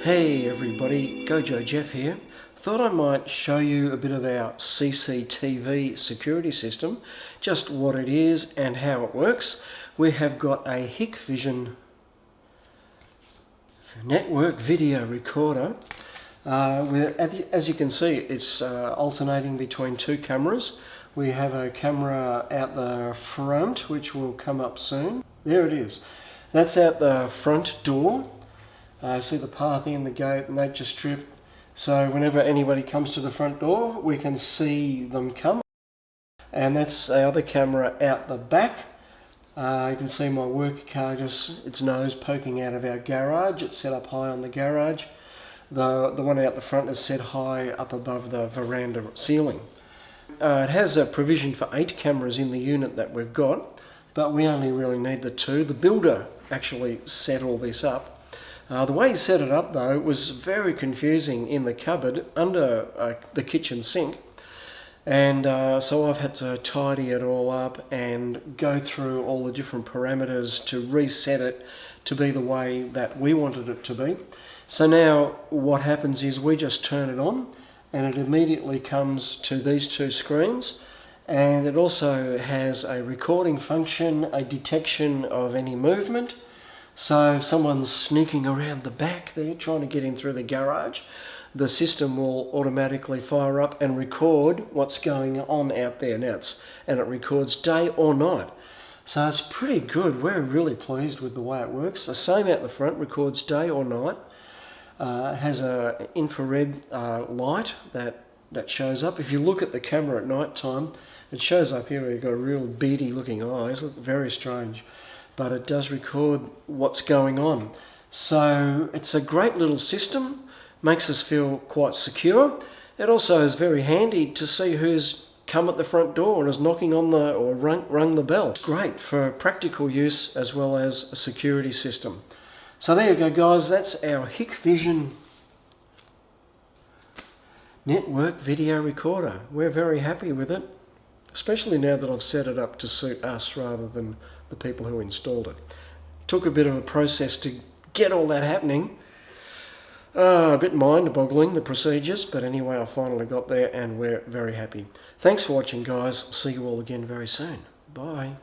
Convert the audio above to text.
Hey everybody, GoJo Jeff here. Thought I might show you a bit of our CCTV security system, just what it is and how it works. We have got a HIK Vision network video recorder. As you can see, it's alternating between two cameras. We have a camera out the front, which will come up soon. There it is. That's out the front door. See the path in, the gate, nature strip. So whenever anybody comes to the front door, we can see them come. And that's the other camera out the back. You can see my work car, just its nose poking out of our garage. It's set up high on the garage. The one out the front is set high up above the veranda ceiling. It has a provision for 8 cameras in the unit that we've got, but we only really need the 2. The builder actually set all this up. The way he set it up though was very confusing in the cupboard under the kitchen sink, and so I've had to tidy it all up and go through all the different parameters to reset it to be the way that we wanted it to be. So now what happens is we just turn it on and it immediately comes to these 2 screens, and it also has a recording function, a detection of any movement. So if someone's sneaking around the back there trying to get in through the garage, the system will automatically fire up and record what's going on out there. And it records day or night. So it's pretty good. We're really pleased with the way it works. The same out the front, records day or night. It has an infrared light that shows up. If you look at the camera at night time, it shows up here where you've got real beady looking eyes. Look very strange. But it does record what's going on. So it's a great little system, makes us feel quite secure. It also is very handy to see who's come at the front door and is knocking on or rung the bell. It's great for practical use as well as a security system. So there you go guys, that's our HIK Vision network video recorder. We're very happy with it, especially now that I've set it up to suit us rather than the people who installed it. Took a bit of a process to get all that happening. A bit mind-boggling, the procedures, but anyway, I finally got there and we're very happy. Thanks for watching guys. See you all again very soon. Bye.